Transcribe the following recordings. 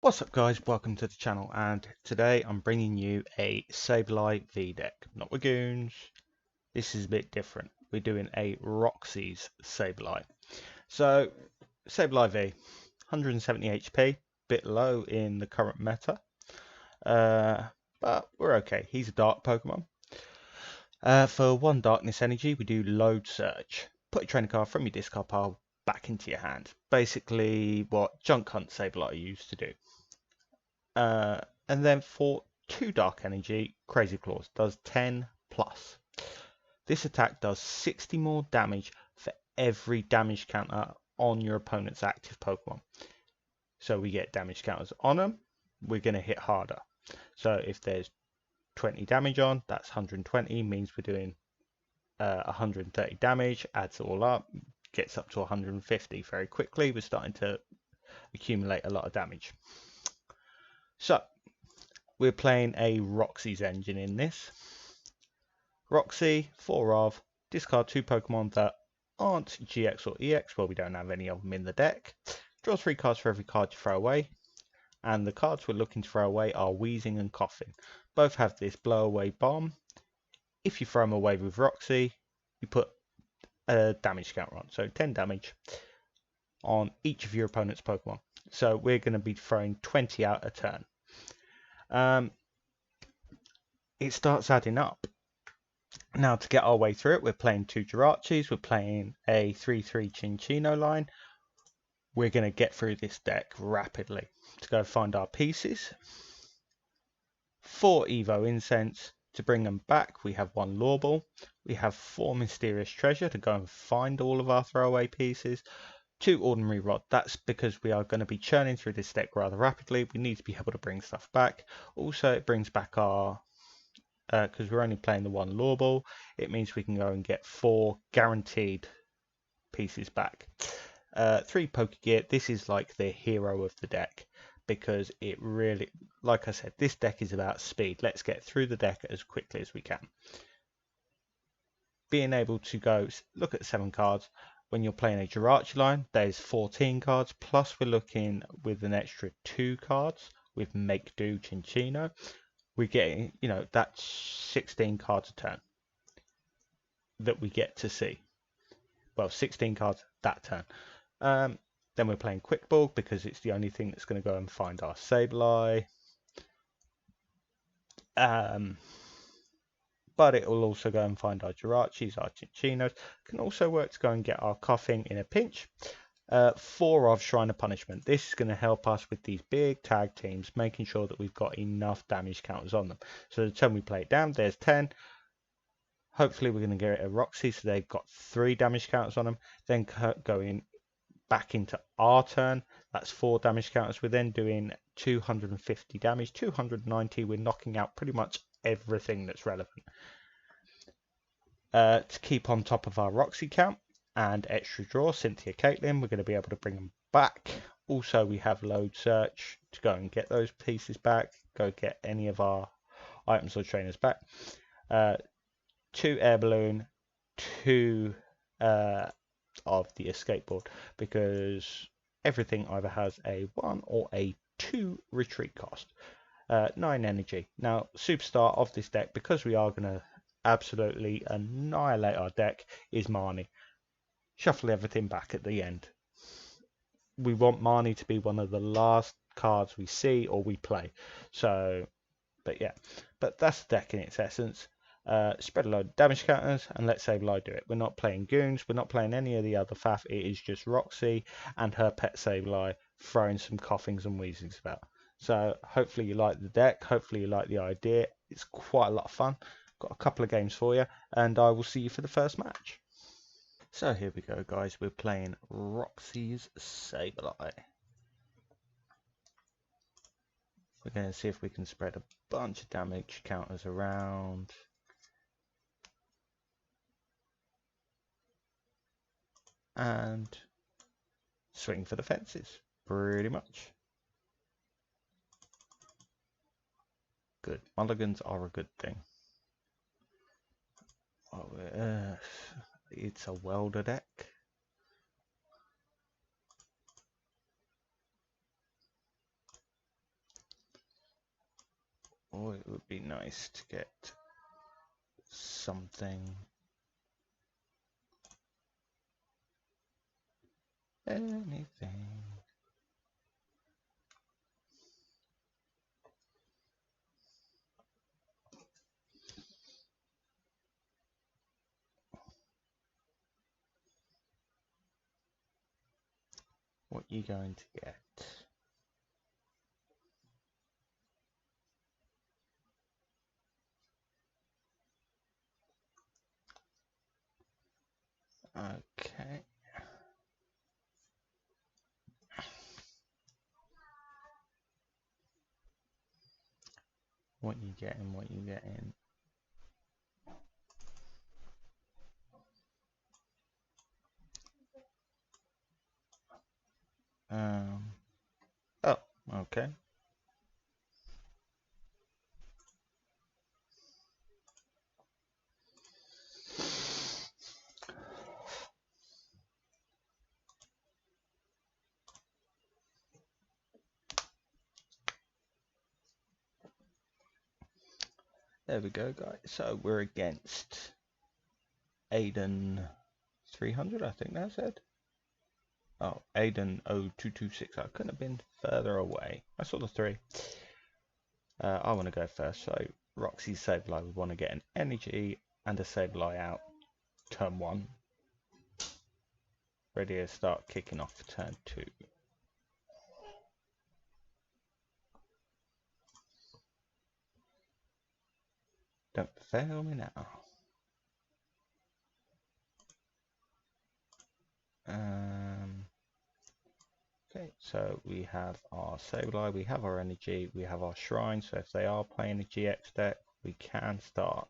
What's up guys, welcome to the channel, and today I'm bringing you a Sableye V deck. Not with goons, this is a bit different. We're doing a Roxie's Sableye. So, Sableye V, 170 HP, bit low in the current meta, but we're okay. He's a dark Pokemon. For 1 darkness energy, we do Load Search. Put a trainer card from your discard pile back into your hand. Basically what Junk Hunt Sableye used to do. And then for 2 dark energy, Crazy Claws does 10 plus. This attack does 60 more damage for every damage counter on your opponent's active Pokemon. So we get damage counters on them, we're going to hit harder. So if there's 20 damage on, that's 120, means we're doing 130 damage, adds it all up, gets up to 150 very quickly. We're starting to accumulate a lot of damage. So, we're playing a Roxie's engine in this. Roxie, 4 of, discard 2 Pokemon that aren't GX or EX, well we don't have any of them in the deck. Draw 3 cards for every card you throw away. And the cards we're looking to throw away are Wheezing and Coughing. Both have this blow away bomb. If you throw them away with Roxie, you put a damage counter on. So 10 damage on each of your opponent's Pokemon. So we're going to be throwing 20 out a turn. It starts adding up. Now to get our way through it, we're playing 2 Jirachis, we're playing a 3/3 Chinchino line. We're going to get through this deck rapidly. To go find our pieces. 4 Evo Incense. To bring them back, we have 1 Lure Ball. We have 4 Mysterious Treasure to go and find all of our throwaway pieces. 2 Ordinary Rod. That's because we are going to be churning through this deck rather rapidly. We need to be able to bring stuff back. Also, it brings back our, because we're only playing the 1 Lure Ball, it means we can go and get 4 guaranteed pieces back. 3 Pokegear. This is like the hero of the deck because it really, like I said, this deck is about speed. Let's get through the deck as quickly as we can. Being able to go look at 7 cards. When you're playing a Jirachi line, there's 14 cards, plus we're looking with an extra 2 cards with Make Do Chinchino. We're getting, that's 16 cards a turn that we get to see. Well, 16 cards that turn. Then we're playing Quick Ball because it's the only thing that's going to go and find our Sableye. But it will also go and find our Jirachis, our Chinchinos. Can also work to go and get our Coughing in a pinch. 4 of Shrine of Punishment. This is going to help us with these big tag teams, making sure that we've got enough damage counters on them. So the turn we play it down, there's 10. Hopefully we're going to get a Roxie, so they've got 3 damage counters on them. Then going back into our turn, that's 4 damage counters. We're then doing 250 damage, 290. We're knocking out pretty much everything that's relevant. To keep on top of our Roxie count and extra draw, Cynthia Caitlin, we're going to be able to bring them back. Also, we have Load Search to go and get those pieces back, go get any of our items or trainers back. 2 Air Balloon, 2 of the Escape Board, because everything either has a 1 or a 2 retreat cost. 9 energy. Now, superstar of this deck, because we are going to absolutely annihilate our deck, is Marnie. Shuffle everything back at the end. We want Marnie to be one of the last cards we see or we play. So, but that's the deck in its essence. Spread a load of damage counters and let Sableye do it. We're not playing goons, we're not playing any of the other faff. It is just Roxie and her pet Sableye throwing some coughings and wheezings about. So hopefully you like the deck, hopefully you like the idea. It's quite a lot of fun. Got a couple of games for you, and I will see you for the first match. So here we go guys, we're playing Roxie's Sableye. We're going to see if we can spread a bunch of damage counters around. And swing for the fences, pretty much. Good. Mulligans are a good thing. Oh, it's a welder deck. Oh, it would be nice to get something. Anything. What you going to get? Okay. What you getting? What you getting? Oh, okay. There we go, guys. So we're against Aiden 300, I think that's it. Oh, Aiden 0226. I couldn't have been further away. I saw the 3. I want to go first. So Roxie, Sableye, we want to get an energy and a Sableye out turn 1. Ready to start kicking off for turn 2. Don't fail me now. Okay, so we have our Sableye, we have our energy, we have our shrine. So if they are playing a GX deck, we can start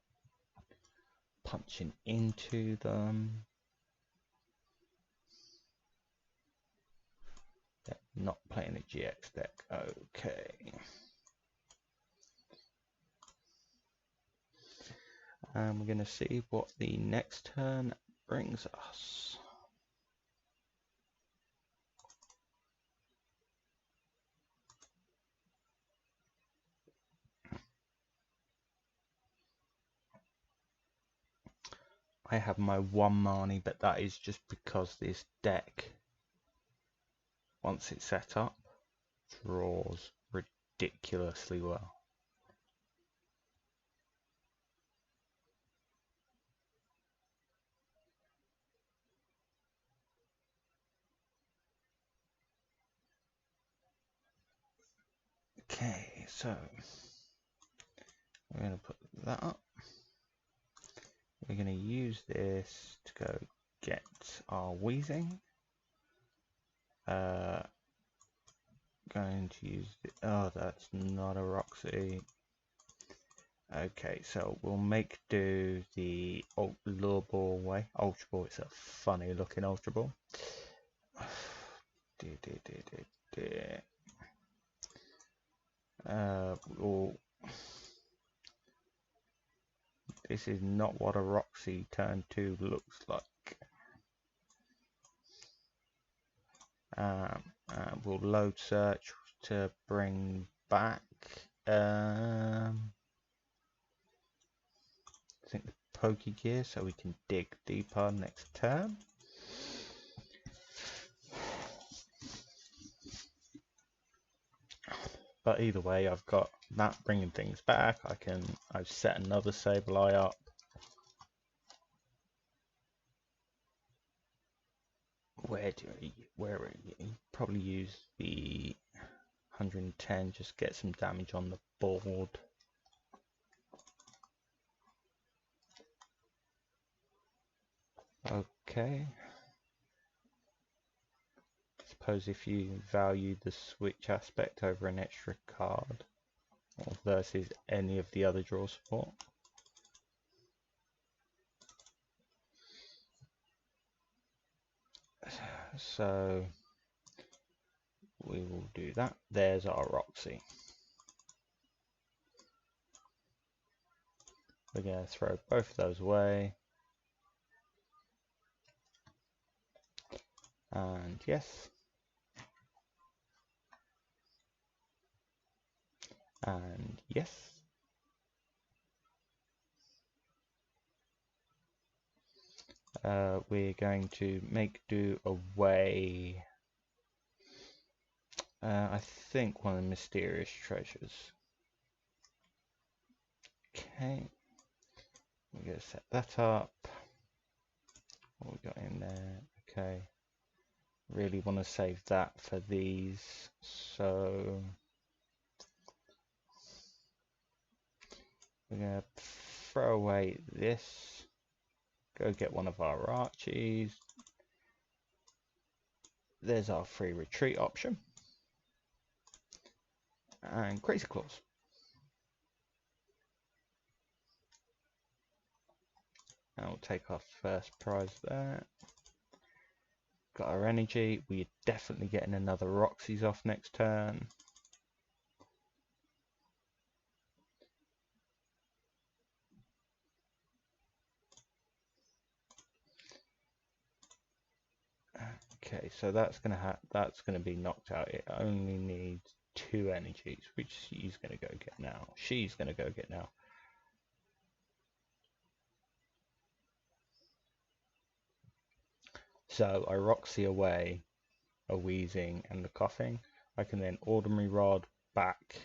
punching into them. They're not playing a GX deck. Okay. And we're going to see what the next turn brings us. I have my 1 Marnie, but that is just because this deck, once it's set up, draws ridiculously well. Okay, so we're going to put that up. We're going to use this to go get our wheezing. Going to use oh, that's not a Roxie. Okay, so we'll make do the lure ball way. Ultra ball, it's a funny looking ultra ball. Well, this is not what a Roxie turn 2 looks like. We'll load search to bring back I think the pokey gear, so we can dig deeper next turn. But either way, I've got that bringing things back. I've set another Sableye up. Where you probably use the 110, just get some damage on the board. Okay. I suppose if you value the switch aspect over an extra card versus any of the other draw support. So we will do that. There's our Roxie. We're going to throw both of those away. And yes. And yes. We're going to make do away. I think one of the mysterious treasures. Okay, we're going to set that up. What we got in there? Okay, really want to save that for these, so we're going to throw away this. Go get one of our Roxies. There's our free retreat option. And Crazy Claws. And we'll take our first prize there. Got our energy. We're definitely getting another Roxies off next turn. Okay, so that's gonna be knocked out. It only needs 2 energies, which she's gonna go get now. She's gonna go get now. So I Roxie away a wheezing and the coughing. I can then ordinary rod back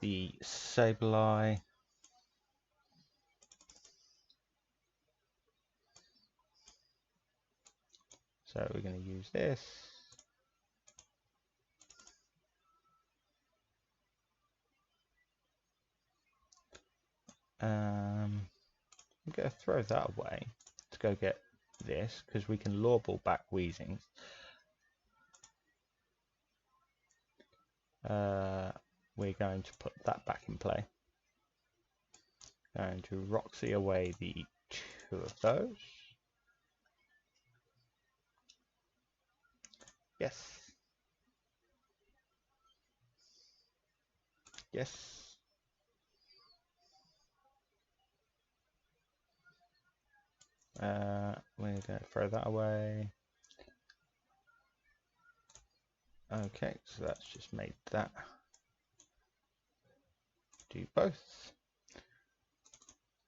the Sableye. So we're going to use this. I'm going to throw that away to go get this, because we can lawball back wheezings. We're going to put that back in play. Going to Roxie away the 2 of those. Yes. Yes. We're going to throw that away. Okay, so that's just made that do both.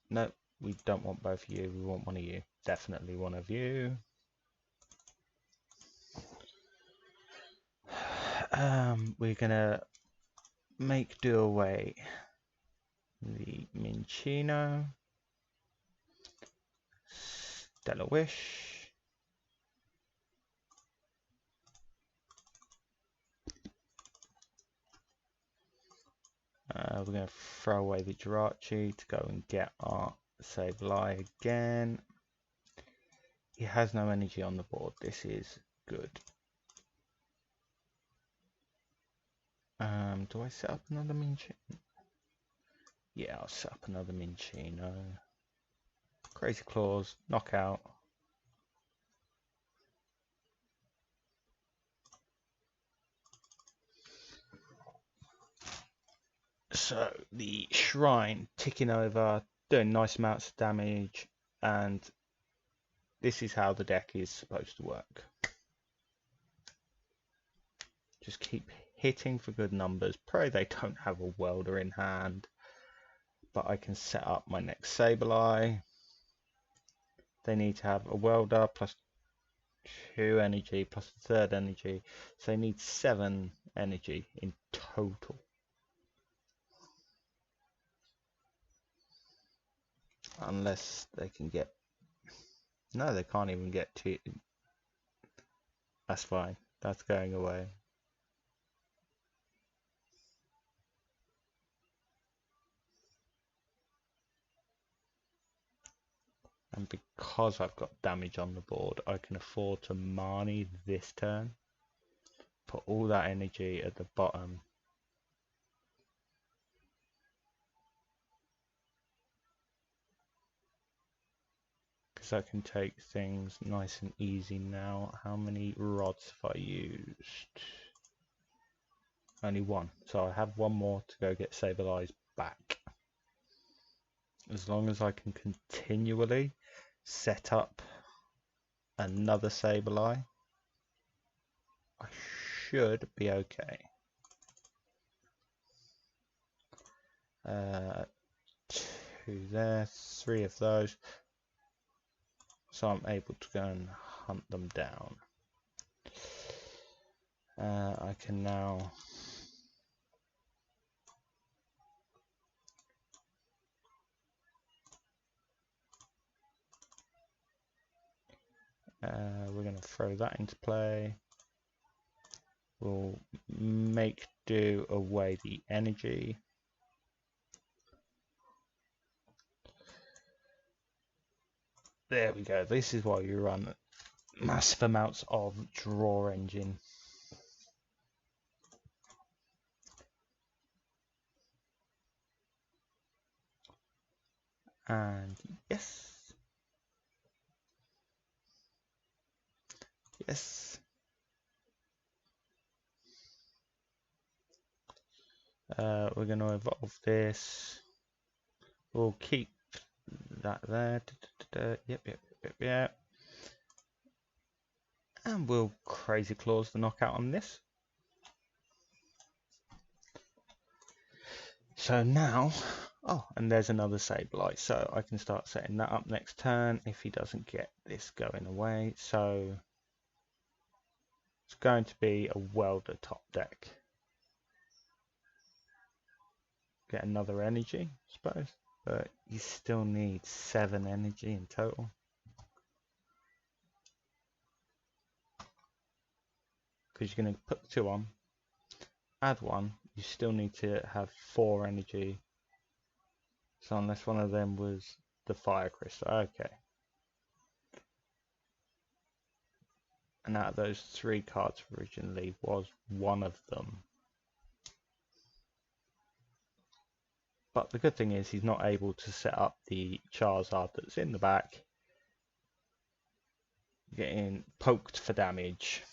No, we don't want both of you, we want one of you. Definitely one of you. We're gonna make do away the Minchino, Stellar Wish, we're going to throw away the Jirachi to go and get our Sableye again. He has no energy on the board. This is good. Do I set up another Minchino? Yeah, I'll set up another Minchino. Crazy Claws, knockout. So the shrine ticking over, doing nice amounts of damage, and this is how the deck is supposed to work. Just keep hitting for good numbers. Pray they don't have a welder in hand, but I can set up my next Sableye. They need to have a welder plus 2 energy plus 3rd energy, so they need 7 energy in total. Unless they can get... No, they can't even get 2. That's fine. That's going away. And because I've got damage on the board, I can afford to Marnie this turn. Put all that energy at the bottom. Because I can take things nice and easy now. How many rods have I used? Only 1. So I have 1 more to go get Sabeleye's back. As long as I can continually set up another Sableye, I should be okay. 2 there, 3 of those. So I'm able to go and hunt them down. I can now we're going to throw that into play. We'll make do away the energy. There we go. This is why you run massive amounts of draw engine. And yes. Yes. We're going to evolve this. We'll keep that there. Yep. And we'll Crazy Claws the knockout on this. So now, oh, and there's another Sableye, so I can start setting that up next turn if he doesn't get this going away. So it's going to be a welder top deck. Get another energy, I suppose, but you still need 7 energy in total. Because you're going to put 2 on, add 1, you still need to have 4 energy. So unless one of them was the fire crystal, okay. And out of those 3 cards originally was one of them. But the good thing is he's not able to set up the Charizard that's in the back, getting poked for damage.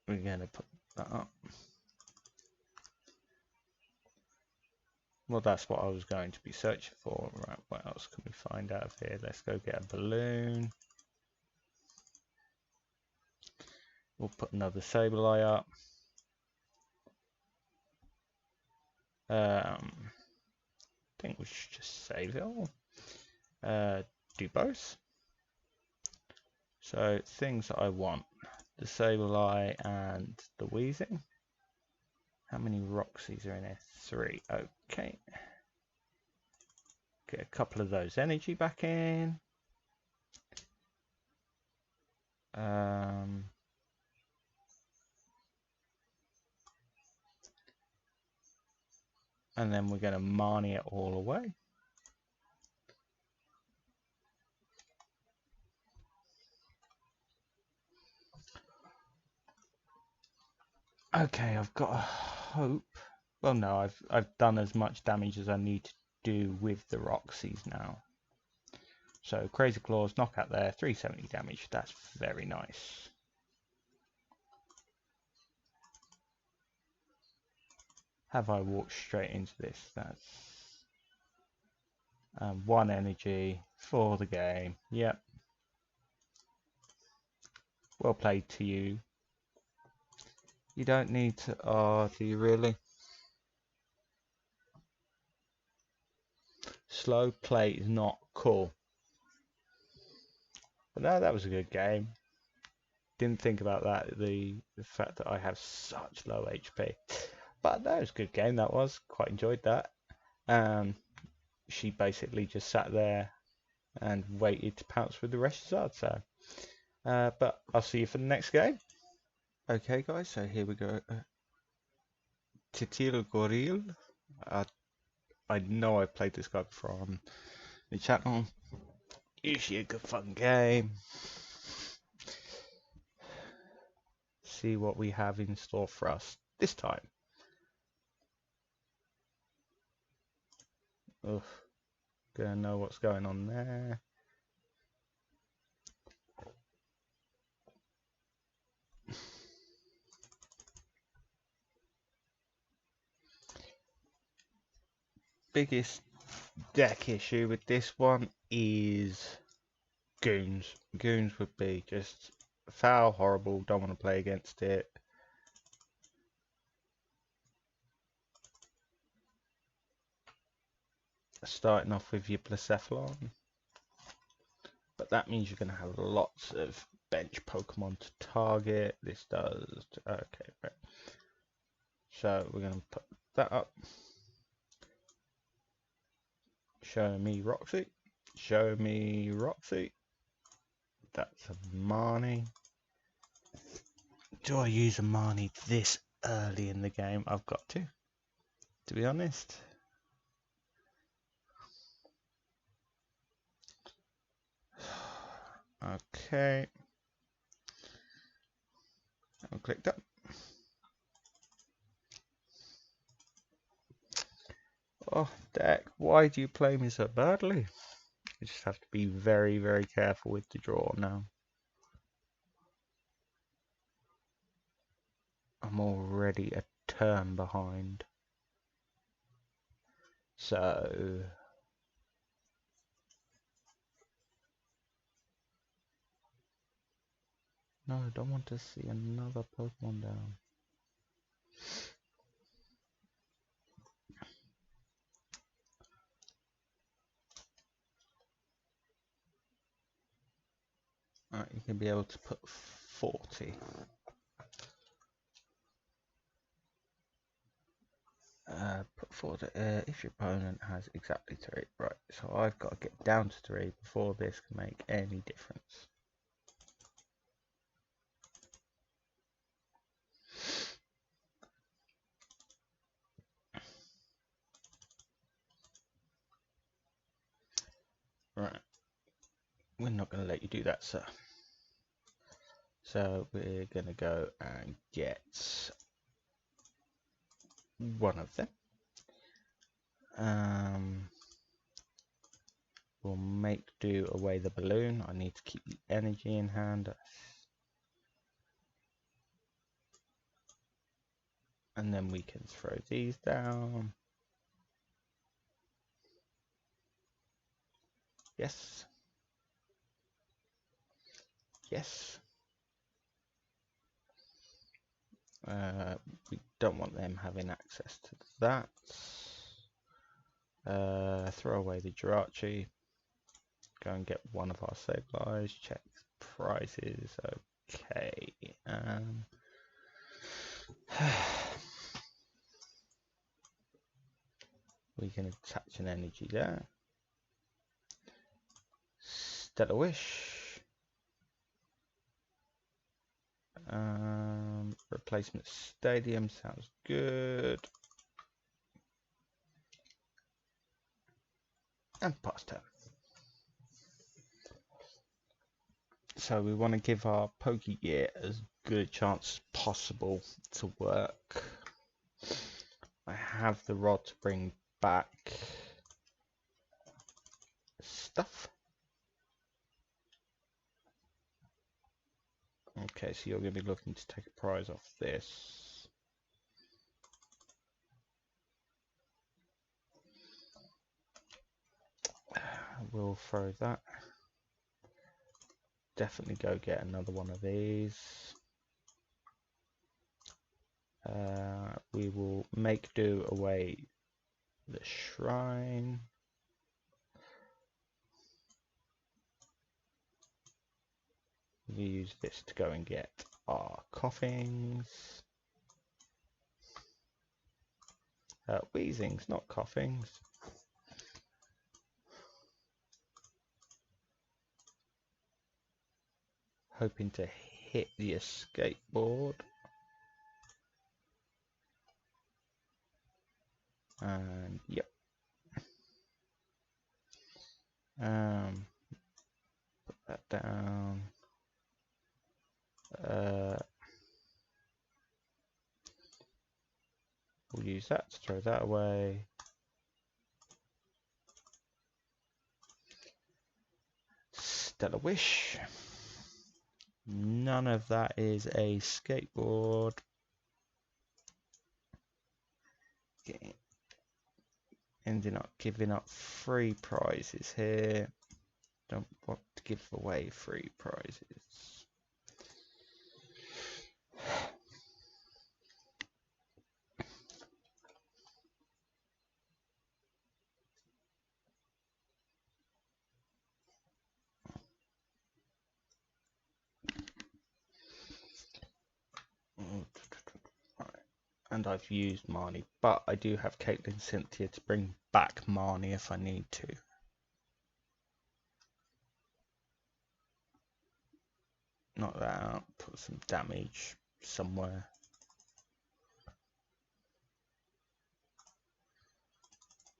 We're going to put that up. Well, that's what I was going to be searching for. Right, what else can we find out of here? Let's go get a balloon. We'll put another Sableye up. I think we should just save it all. Do both. So things that I want. The Sableye and the Wheezing. How many Roxies are in there? 3. Okay. Get a couple of those energy back in. And then we're going to Marnie it all away. Okay, I've got a hope. Well, no, I've done as much damage as I need to do with the Roxies now. So Crazy Claws, knockout there, 370 damage. That's very nice. Have I walked straight into this? That's 1 energy for the game. Yep. Well played to you. You don't need to. Oh, do you really? Slow play is not cool. But no, that was a good game. Didn't think about that, the fact that I have such low HP. But that was a good game, that was. Quite enjoyed that. She basically just sat there and waited to pounce with the Reshazard. So, but I'll see you for the next game. Okay, guys, so here we go. Titil Goril. I know I've played this guy before on the channel. Usually a good fun game. See what we have in store for us this time. Ugh. Gonna know what's going on there. Biggest deck issue with this one is goons. Goons would be just Foul, horrible, don't want to play against it. Starting off with your Blacephalon. But that means you're going to have lots of bench Pokemon to target. This does. Okay, right. So we're going to put that up. Show me Roxie. Show me Roxie. That's a Marnie. Do I use a Marnie this early in the game? I've got to be honest. Okay. I'll click that. Oh, deck, why do you play me so badly? You just have to be very, very careful with the draw now. I'm already a turn behind. So no, I don't want to see another Pokemon down. Alright, you can be able to put 40. Put 40 if your opponent has exactly 3. Right, so I've got to get down to 3 before this can make any difference. Right, we're not going to let you do that, sir. So we're going to go and get one of them. We'll make do away the balloon. I need to keep the energy in hand. And then we can throw these down. Yes. Yes. We don't want them having access to that. Throw away the Jirachi. Go and get one of our Sableyes. Check prizes. Okay. We can attach an energy there. Stellar Wish. Replacement Stadium sounds good. And pass turn. So we want to give our Pokegear as good a chance as possible to work. I have the rod to bring back stuff. Okay, so you're going to be looking to take a prize off this. We'll throw that. Definitely go get another one of these. We will make do away the shrine. We use this to go and get our coughings. Wheezings, not coughings. Hoping to hit the escape board. And yep. Put that down. We'll use that to throw that away. Stellar Wish. None of that is a skateboard. Okay. Ending up giving up free prizes here. Don't want to give away free prizes. And I've used Marnie, but I do have Caitlin Cynthia to bring back Marnie if I need to. Knock that out, put some damage somewhere.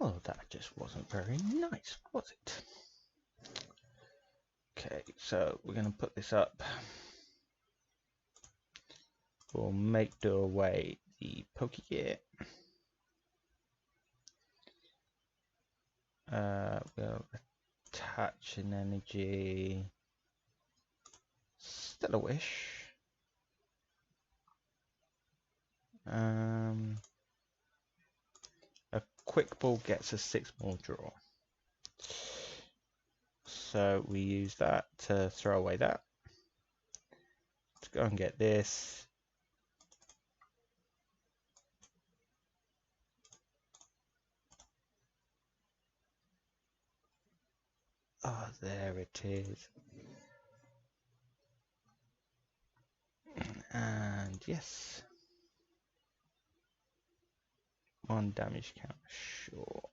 Oh, that just wasn't very nice, was it? Okay, so we're going to put this up. We'll make do away the Pokegear. We'll attach an energy. Still a wish. A quick ball gets a 6 more draw. So we use that to throw away that. Let's go and get this. Oh, there it is. And yes. 1 damage count, sure.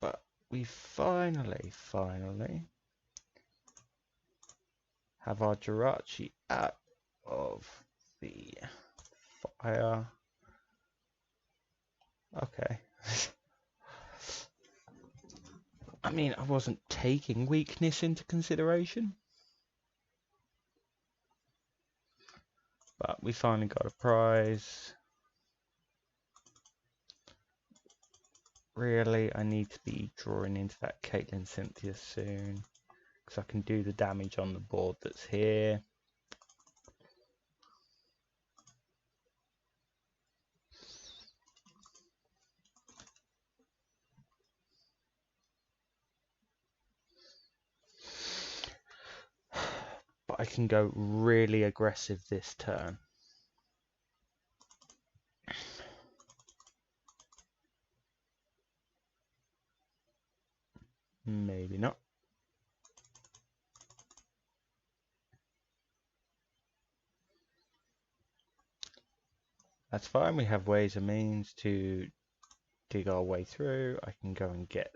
But we finally have our Jirachi out of the fire. Okay. I mean, I wasn't taking weakness into consideration. But we finally got a prize. Really, I need to be drawing into that Caitlin Cynthia soon, because I can do the damage on the board that's here. But I can go really aggressive this turn. Maybe not. That's fine, we have ways and means to dig our way through. I can go and get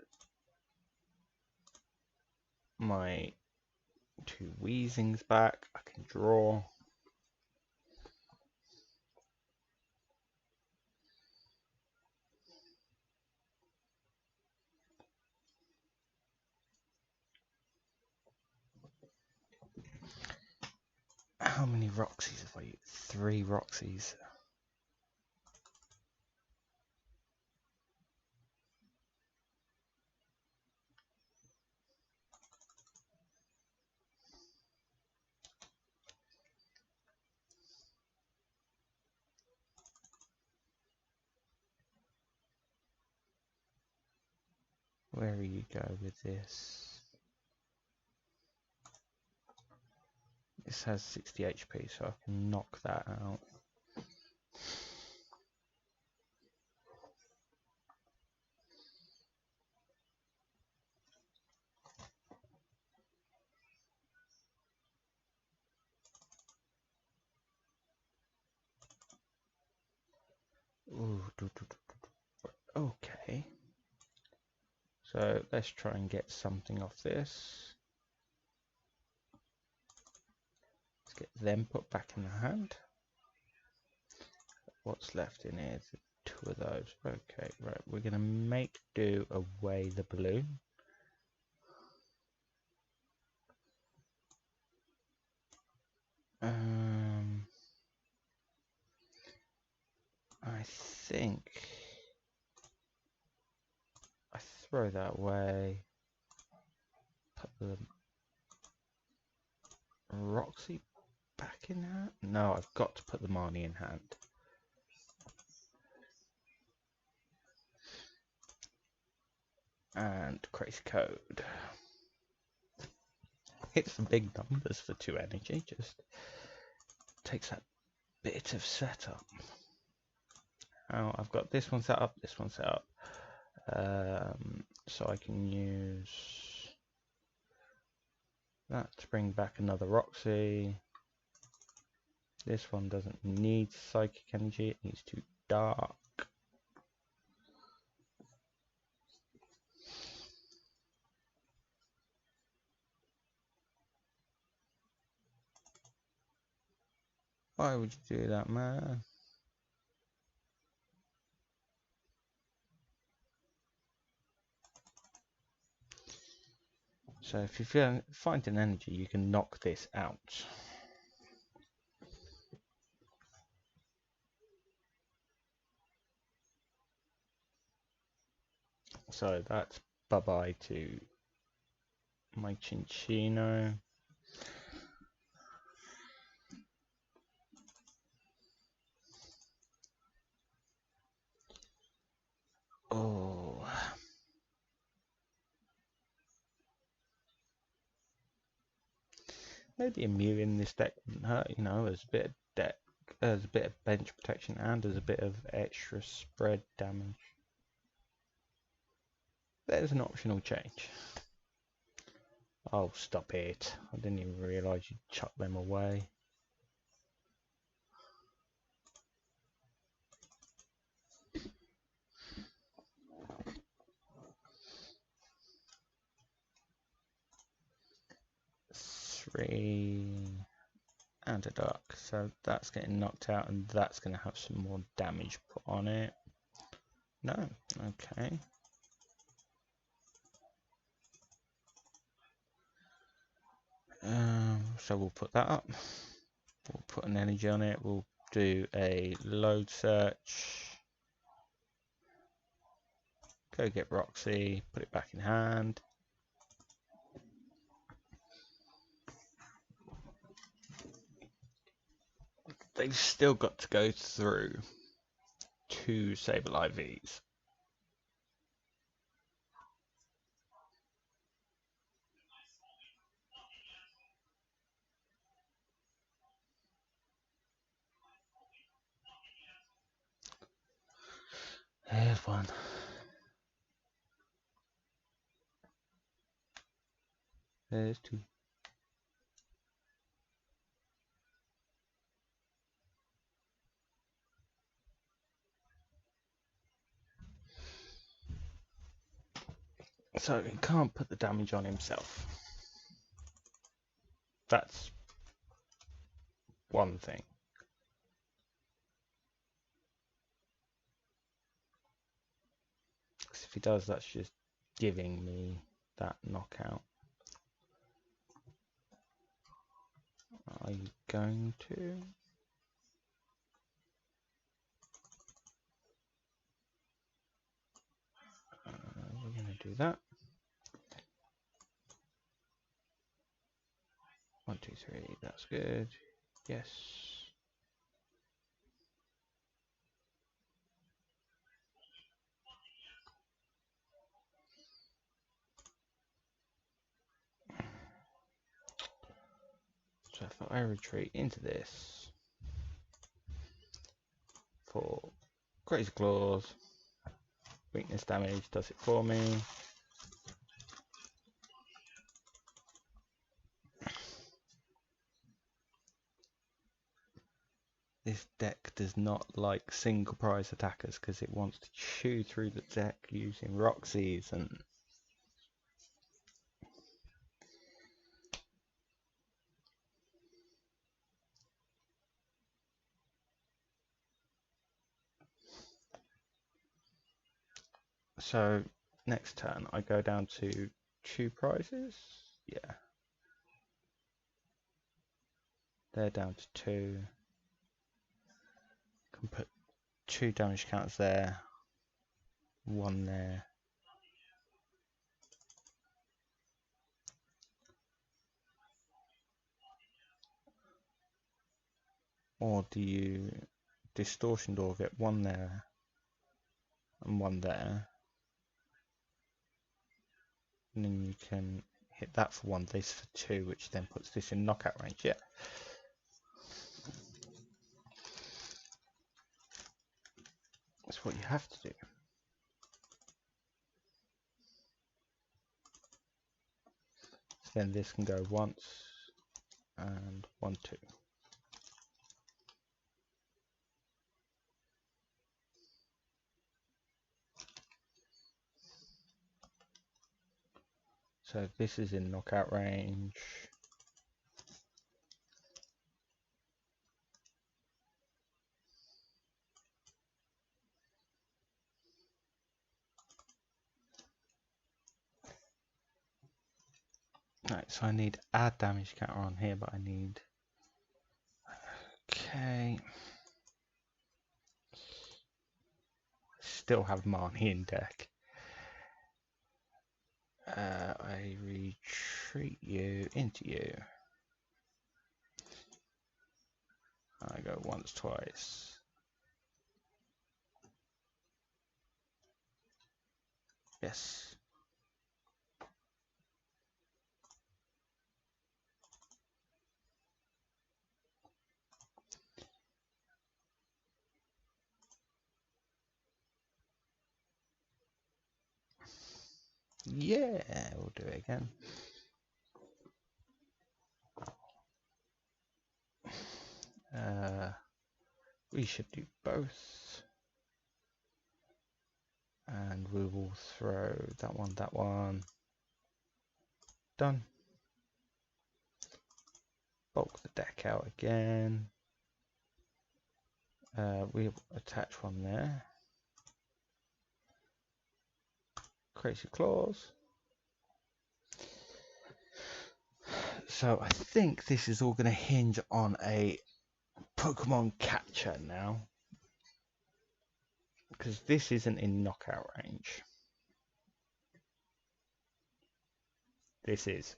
my 2 Weezings back. I can draw. How many Roxies have I used? 3 Roxies. Where do you go with this? This has 60 HP, so I can knock that out. Ooh, okay. So let's try and get something off this. Let's get them put back in the hand. What's left in here? 2 of those. Okay, right. We're going to make do away the balloon. I think I throw that away. Put the Roxie back in hand. No, I've got to put the Marnie in hand. And crazy code. Hits the big numbers for 2 energy. Just takes that bit of setup. Oh, I've got this one set up, this one set up. So I can use that to bring back another Roxie. This one doesn't need psychic energy, it needs to dark. Why would you do that, man? So if you find an energy, you can knock this out. So that's bye-bye to my Chinchino. Oh. Maybe a Mew in this deck wouldn't hurt, you know, as a bit of deck, as a bit of bench protection and as a bit of extra spread damage. There's an optional change. Oh, stop it. I didn't even realise you'd chuck them away. Three and a dark. So that's getting knocked out and that's going to have some more damage put on it. No, okay. So we'll put that up. We'll put an energy on it. We'll do a load search. Go get Roxie, put it back in hand. They've still got to go through 2 Sableye Vs. There's one. There's 2. So he can't put the damage on himself. That's one thing. Because if he does, that's just giving me that knockout. Are you going to? We're going to do that. 1, 2, 3. That's good. Yes. So if I retreat into this for Crazy Claws, weakness damage does it for me. This deck does not like single prize attackers because it wants to chew through the deck using Roxies and so next turn I go down to 2 prizes. Yeah. They're down to 2. Can put 2 damage counters there. 1 there. Or do you distortion door, get 1 there and 1 there. And then you can hit that for 1, this for 2, which then puts this in knockout range. Yeah. That's what you have to do. So then this can go once and 1, 2. So this is in knockout range. Right, so I need add damage counter on here, but I need... Okay. Still have Marnie in deck. I retreat you into you. I go once, twice. Yes. Yeah, we'll do it again. We should do both. And we will throw that one. Done. Bulk the deck out again. We'll attach one there. Crazy Claws. So I think this is all going to hinge on a Pokemon catcher now. Because this isn't in knockout range. This is.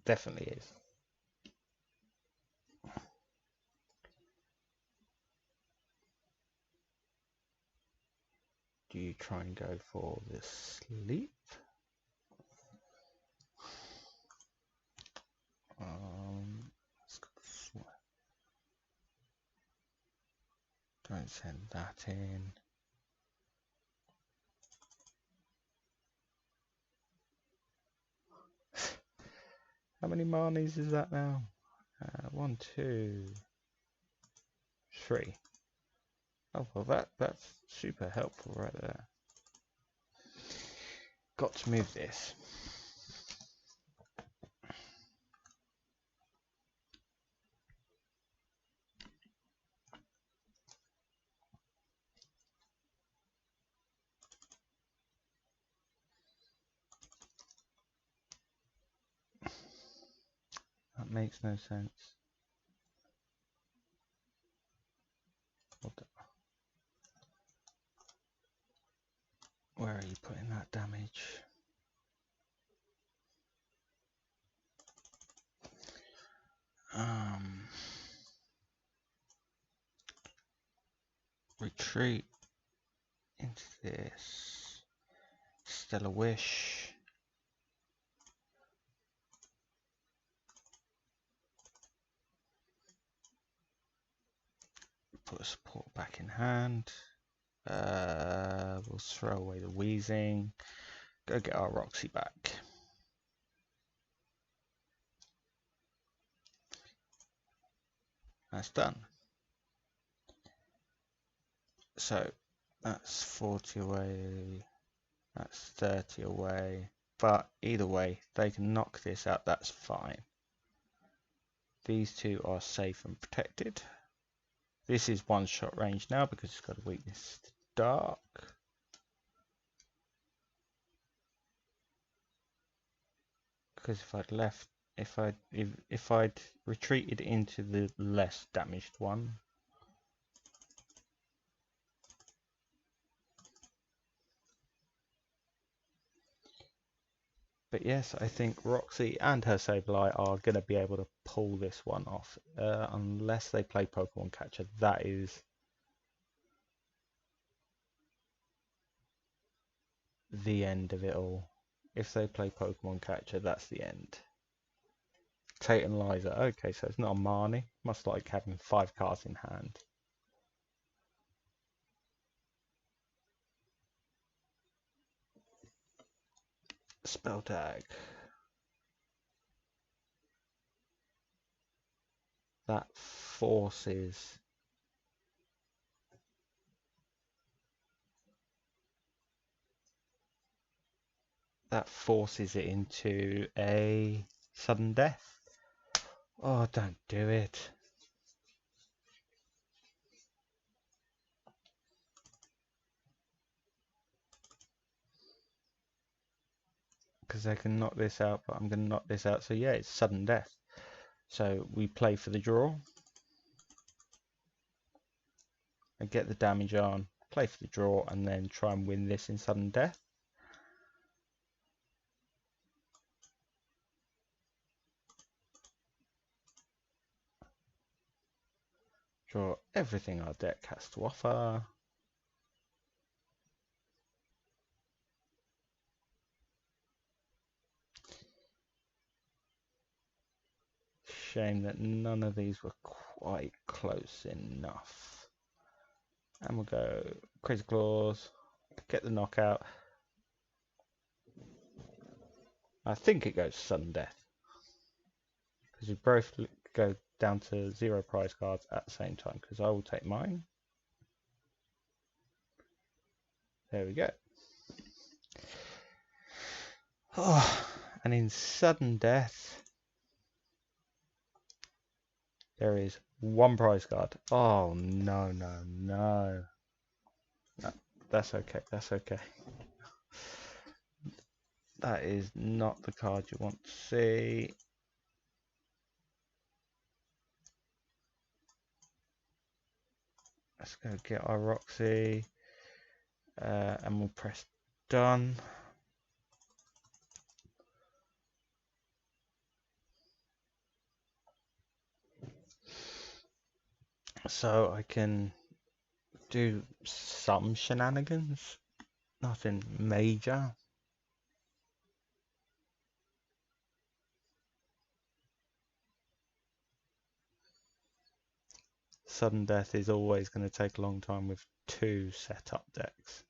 Definitely is. Do you try and go for the sleep? Don't send that in. How many Marnies is that now? 1, 2, 3. Oh well, that's super helpful right there. Got to move this. That makes no sense. Where are you putting that damage? Retreat into this. Stellar Wish. Put a support back in hand. We'll throw away the wheezing. Go get our Roxie back. That's done. So that's 40 away. That's 30 away. But either way, they can knock this out. That's fine. These two are safe and protected. This is one-shot range now because it's got a weakness to dark. Because if I'd retreated into the less damaged one, but yes, I think Roxie and her Sableye are going to be able to pull this one off, unless they play Pokemon Catcher. That is the end of it all. If they play Pokemon Catcher, that's the end. Tate and Liza. Okay, so it's not a Marnie. Must like having 5 cards in hand. Spell tag. That forces that forces it into a sudden death. Oh, don't do it. Because I can knock this out, but I'm going to knock this out. So yeah, it's sudden death. So we play for the draw. I get the damage on, play for the draw, and then try and win this in sudden death. Draw everything our deck has to offer. Shame that none of these were quite close enough. And we'll go Crazy Claws, get the knockout. I think it goes sudden death. Because we both go down to 0 prize cards at the same time. Because I will take mine. There we go. Oh, and in sudden death, there is 1 prize card. Oh, no, no, no. No, that's okay, that's okay. That is not the card you want to see. Let's go get our Roxie. And we'll press done. So I can do some shenanigans, nothing major. Sudden death is always going to take a long time with 2 setup decks.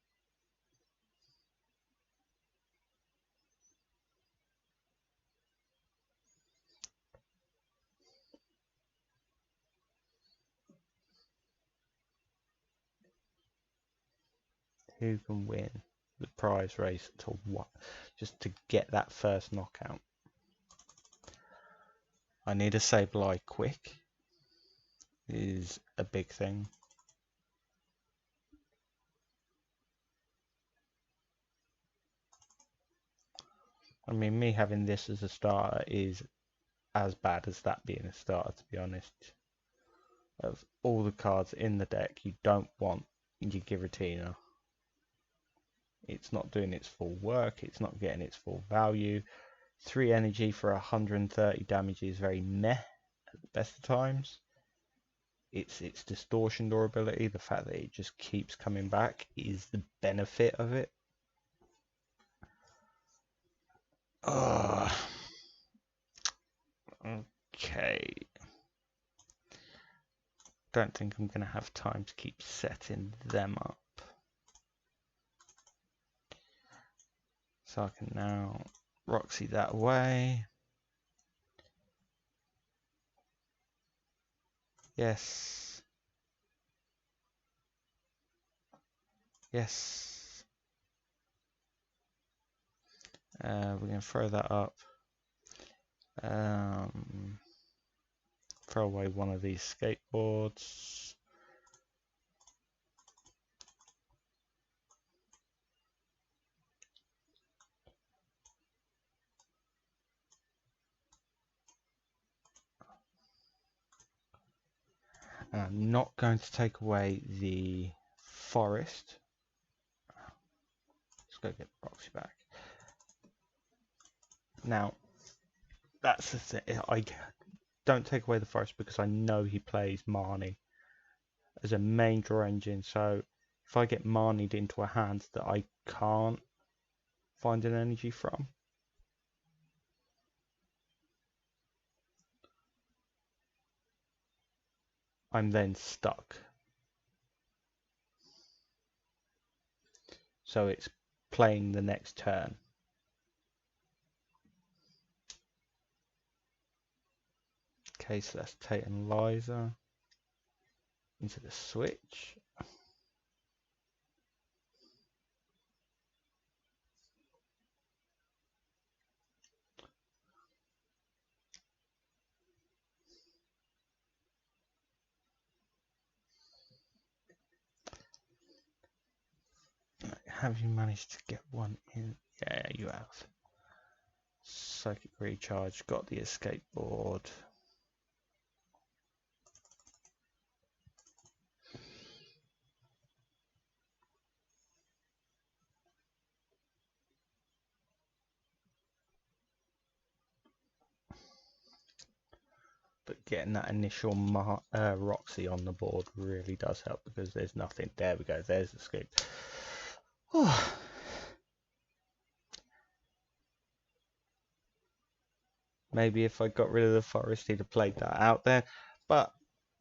Who can win the prize race to what? Just to get that first knockout. I need a Sableye quick. Is a big thing. I mean, me having this as a starter is as bad as that being a starter, to be honest. Of all the cards in the deck, you don't want your Giratina. It's not doing its full work, it's not getting its full value. 3 energy for 130 damage is very meh at the best of times. It's distortion durability, the fact that it just keeps coming back is the benefit of it. Okay. Don't think I'm going to have time to keep setting them up. So I can now Roxie that way. Yes. Yes. We're going to throw that up. Throw away one of these skateboards. And I'm not going to take away the forest. Let's go get Roxy back. Now, that's the thing. I don't take away the forest because I know he plays Marnie as a main draw engine. So if I get Marnied into a hand that I can't find an energy from, I'm then stuck. So it's playing the next turn. Okay, so that's Tate and Liza into the switch. Have you managed to get one in? Yeah, you have. Psychic recharge, got the escape board. But getting that initial Roxie on the board really does help because there's nothing. There we go, there's the scoop. Maybe if I got rid of the forest, he'd have played that out there. But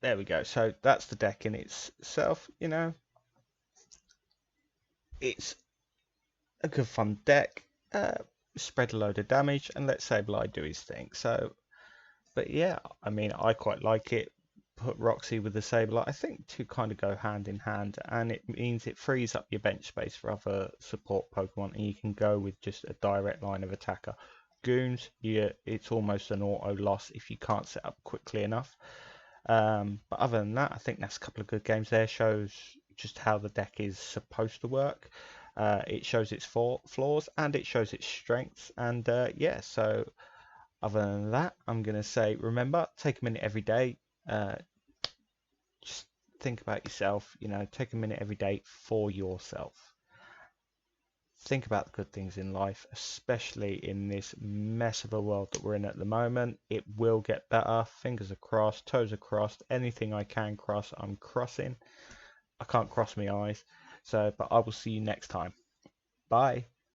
there we go. So that's the deck in itself, you know. It's a good fun deck. Spread a load of damage and let Sableye do his thing. So, but yeah, I mean, I quite like it. Put Roxie with the Sableye. I think two kind of go hand in hand, and it means it frees up your bench space for other support Pokemon, and you can go with just a direct line of attacker. Goons, yeah, it's almost an auto loss if you can't set up quickly enough. But other than that, I think that's a couple of good games there. Shows just how the deck is supposed to work. It shows its flaws and it shows its strengths. And yeah, so other than that, I'm going to say, remember, take a minute every day. Just think about yourself, you know, take a minute every day for yourself. Think about the good things in life, especially in this mess of a world that we're in at the moment. It will get better. Fingers are crossed, toes are crossed. Anything I can cross, I'm crossing. I can't cross my eyes. So, but I will see you next time. Bye.